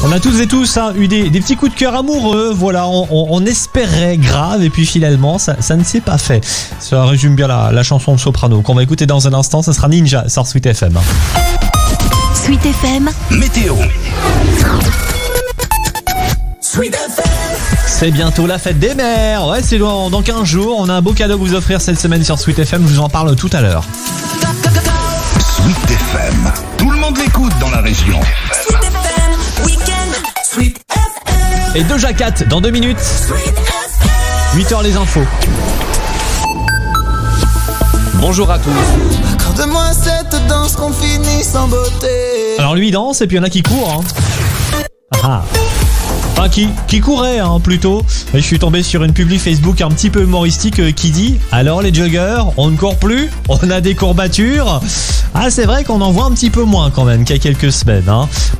On a toutes et tous eu des petits coups de cœur amoureux, voilà, on espérait grave et puis finalement ça ne s'est pas fait. Ça résume bien la chanson de Soprano qu'on va écouter dans un instant, ça sera Ninja sur Sweet FM. Sweet FM, météo. Sweet FM. C'est bientôt la fête des mères, ouais c'est dans 15 jours, on a un beau cadeau à vous offrir cette semaine sur Sweet FM, je vous en parle tout à l'heure. Sweet FM, tout le monde l'écoute dans la région. Sweet FM, week-end. Sweet FM. Et Doja Cat dans 2 minutes, Sweet FM. 8h les infos. Bonjour à tous. Accorde-moi cette danse qu'on finisse en beauté. Alors lui il danse et puis il y en a qui courent. Enfin, qui courait plutôt. Et je suis tombé sur une publi Facebook un petit peu humoristique qui dit « Alors les joggers, on ne court plus, on a des courbatures ?» Ah c'est vrai qu'on en voit un petit peu moins quand même qu'il y a quelques semaines.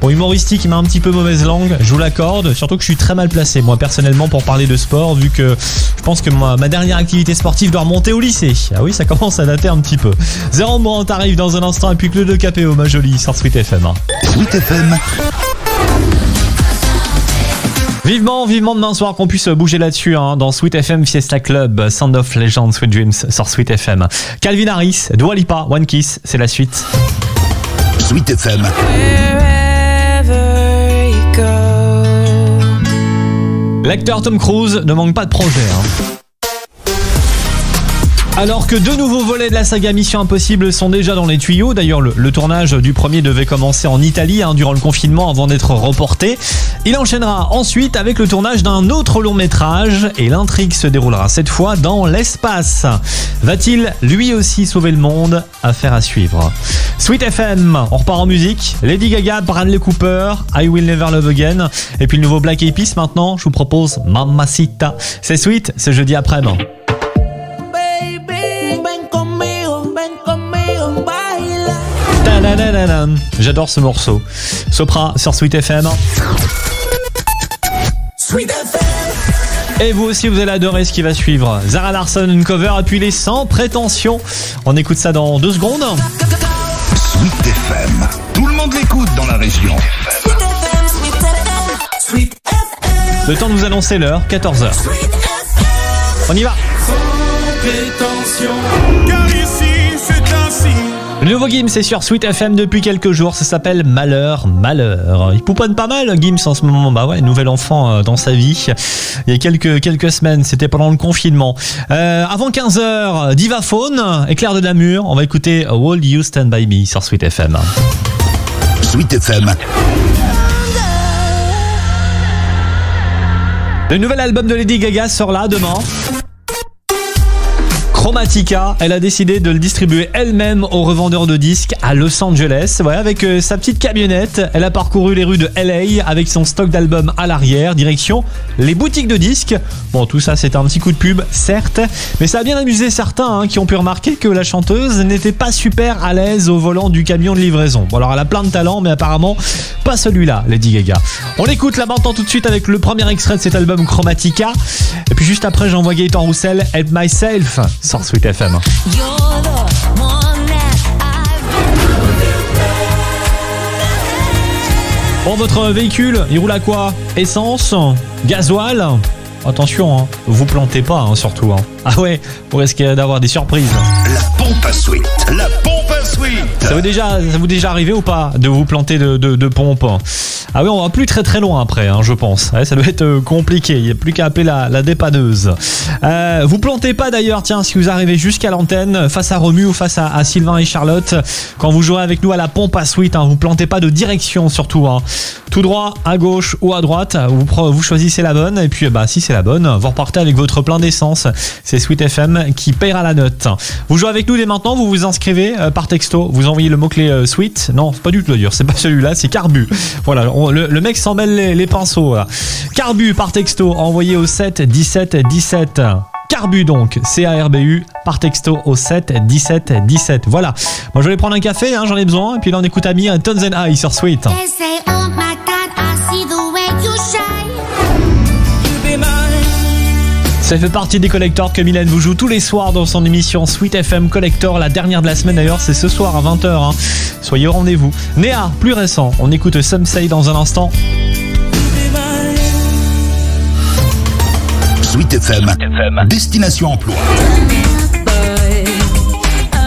Bon, humoristique, il m'a un petit peu mauvaise langue, je vous l'accorde. Surtout que je suis très mal placé moi personnellement pour parler de sport vu que je pense que ma dernière activité sportive doit remonter au lycée. Ah oui, ça commence à dater un petit peu. Zéro Morand arrive dans un instant et puis que le 2 KPO ma jolie sur Sweet FM. Sweet FM. Vivement demain soir qu'on puisse bouger là-dessus dans Sweet FM Fiesta Club, Sound of Legend, Sweet Dreams sur Sweet FM. Calvin Harris, Dua Lipa, One Kiss, c'est la suite. Sweet FM. L'acteur Tom Cruise ne manque pas de projet. Alors que 2 nouveaux volets de la saga Mission Impossible sont déjà dans les tuyaux, d'ailleurs le tournage du premier devait commencer en Italie durant le confinement avant d'être reporté. Il enchaînera ensuite avec le tournage d'un autre long métrage et l'intrigue se déroulera cette fois dans l'espace. Va-t-il lui aussi sauver le monde? Affaire à suivre. Sweet FM, on repart en musique. Lady Gaga, Bradley Cooper, I Will Never Love Again. Et puis le nouveau Black Eyed Peas maintenant, je vous propose Mamacita. C'est Sweet, c'est jeudi après-midi. J'adore ce morceau. Sopra sur Sweet FM. Sweet FM. Et vous aussi vous allez adorer ce qui va suivre. Zara Larsson, une cover et puis les Sans Prétention. On écoute ça dans 2 secondes. Sweet FM, tout le monde l'écoute dans la région. Sweet FM. Sweet FM. Sweet FM. Le temps de vous annoncer l'heure, 14h. Sweet FM. On y va. Sans prétention, car ici c'est ainsi. Le nouveau Gims est sur Sweet FM depuis quelques jours, ça s'appelle Malheur. Il pouponne pas mal Gims en ce moment, bah ouais, nouvel enfant dans sa vie. Il y a quelques semaines, c'était pendant le confinement. Avant 15h, Divaphone, Éclair de Namur, on va écouter Will You Stand By Me sur Sweet FM. Sweet FM. Le nouvel album de Lady Gaga sort là demain. Chromatica, elle a décidé de le distribuer elle-même aux revendeurs de disques à Los Angeles. Ouais, avec sa petite camionnette, elle a parcouru les rues de LA avec son stock d'albums à l'arrière, direction les boutiques de disques. Bon, tout ça c'est un petit coup de pub, certes, mais ça a bien amusé certains qui ont pu remarquer que la chanteuse n'était pas super à l'aise au volant du camion de livraison. Bon alors elle a plein de talent, mais apparemment pas celui-là, Lady Gaga. On l'écoute là maintenant tout de suite avec le premier extrait de cet album Chromatica. Et puis juste après j'envoie Gaëtan Roussel, Help Myself. Sweet FM. Bon, votre véhicule, il roule à quoi? Essence? Gasoil? Attention, vous plantez pas surtout. Ah ouais, vous risquez d'avoir des surprises. La pompe à sweet. La pompe à sweet. Ça vous déjà arrivé ou pas de vous planter de pompe? Ah oui, on va plus très loin après, je pense. Ouais, ça doit être compliqué. Il n'y a plus qu'à appeler la dépanneuse. Vous plantez pas d'ailleurs, tiens, si vous arrivez jusqu'à l'antenne, face à Romu ou face à Sylvain et Charlotte, quand vous jouez avec nous à la pompe à sweet, vous plantez pas de direction surtout. Tout droit, à gauche ou à droite, vous choisissez la bonne et puis si c'est la bonne, vous repartez avec votre plein d'essence. C'est Sweet FM qui paiera la note. Vous jouez avec nous dès maintenant, vous vous inscrivez par texto, vous envoyez le mot-clé Sweet. Non, c'est pas du tout d'ailleurs, c'est pas celui-là, c'est Carbu. Voilà, le mec s'en mêle les pinceaux. Voilà. Carbu par texto, envoyé au 7 17 17. Carbu donc, C-A-R-B-U, par texto au 7 17 17. Voilà, moi je vais prendre un café, j'en ai besoin. Et puis là on écoute Ami, Tones and I sur Sweet. Ça fait partie des collectors que Mylène vous joue tous les soirs dans son émission Sweet FM Collector. La dernière de la semaine d'ailleurs, c'est ce soir à 20h. Soyez au rendez-vous. Néa, plus récent, on écoute Some Say dans un instant. Sweet FM, Destination Emploi.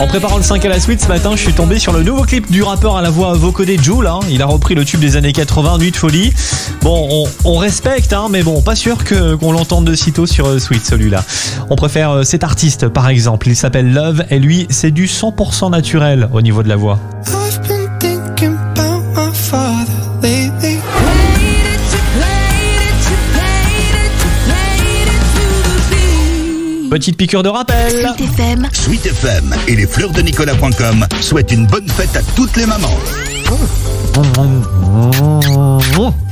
En préparant le 5 à la suite ce matin, je suis tombé sur le nouveau clip du rappeur à la voix vocodée Jul. Il a repris le tube des années 80, Nuit de folie. Bon, on respecte, mais bon, pas sûr qu'on l'entende de sitôt sur Sweet, celui-là. On préfère cet artiste, par exemple. Il s'appelle Love et lui, c'est du 100% naturel au niveau de la voix. I've been thinking about my father lately. Petite piqûre de rappel. Sweet FM. Sweet FM et les fleurs de Nicolas.com souhaitent une bonne fête à toutes les mamans.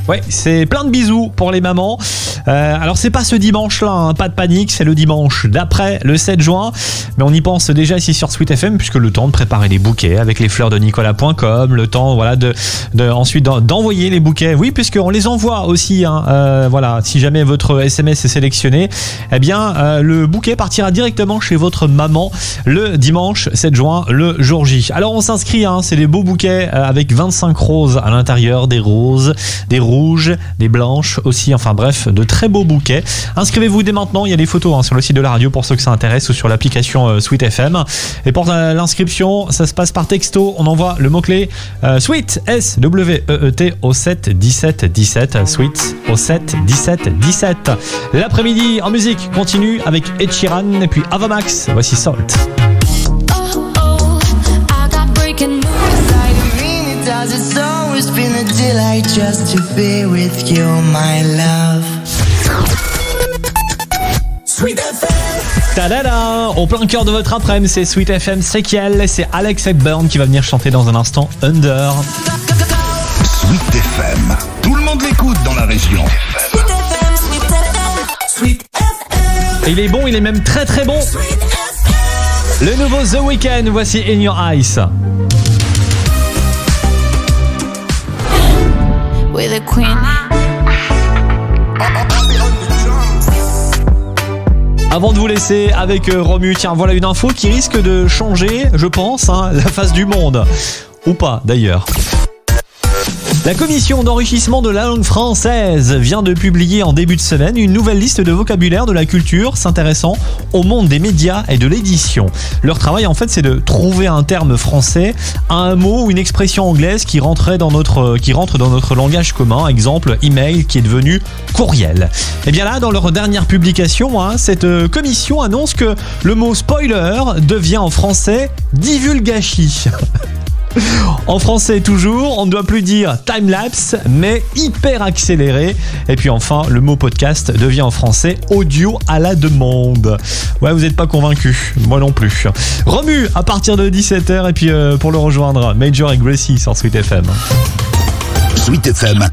Ouais, c'est plein de bisous pour les mamans. Alors c'est pas ce dimanche-là, pas de panique, c'est le dimanche d'après, le 7 juin. Mais on y pense déjà ici sur Sweet FM, puisque le temps de préparer les bouquets avec les fleurs de Nicolas.com, le temps voilà ensuite d'envoyer les bouquets. Oui, puisqu'on les envoie aussi. Voilà, si jamais votre SMS est sélectionné, eh bien le bouquet partira directement chez votre maman le dimanche 7 juin, le jour J. Alors on s'inscrit, c'est des beaux bouquets avec 25 roses à l'intérieur, des roses, des rouges, des blanches aussi, enfin bref, de très beaux bouquets. Inscrivez-vous dès maintenant, il y a des photos sur le site de la radio pour ceux que ça intéresse ou sur l'application Sweet FM. Et pour l'inscription, ça se passe par texto, on envoie le mot-clé Sweet, S-W-E-E-T au 7 17 17, Sweet au 7 17 17. L'après-midi en musique continue avec Ed Sheeran et puis Avamax, voici Salt. It's always been a delight just to be with you, my love. Sweet FM. Ta-da-da! Au plein cœur de votre après-midi, c'est Sweet FM, c'est Kiel, c'est Alex Hepburn qui va venir chanter dans un instant Under. Sweet FM, tout le monde l'écoute dans la région. Sweet FM, Sweet FM, Sweet FM. Et il est bon, il est même très très bon. Sweet FM. Le nouveau The Weeknd, voici In Your Eyes. With a queen. Avant de vous laisser avec Romu, tiens, voilà une info qui risque de changer, je pense, la face du monde. Ou pas, d'ailleurs. La commission d'enrichissement de la langue française vient de publier en début de semaine une nouvelle liste de vocabulaire de la culture s'intéressant au monde des médias et de l'édition. Leur travail, en fait, c'est de trouver un terme français à un mot ou une expression anglaise qui rentre dans notre langage commun. Exemple, email qui est devenu courriel. Et bien là, dans leur dernière publication, cette commission annonce que le mot spoiler devient en français divulgachi. En français toujours, on ne doit plus dire time-lapse, mais hyper accéléré. Et puis enfin, le mot podcast devient en français audio à la demande. Ouais, vous n'êtes pas convaincus, moi non plus. Romu à partir de 17h et puis pour le rejoindre, Major et Gracie sur Sweet FM. Sweet FM,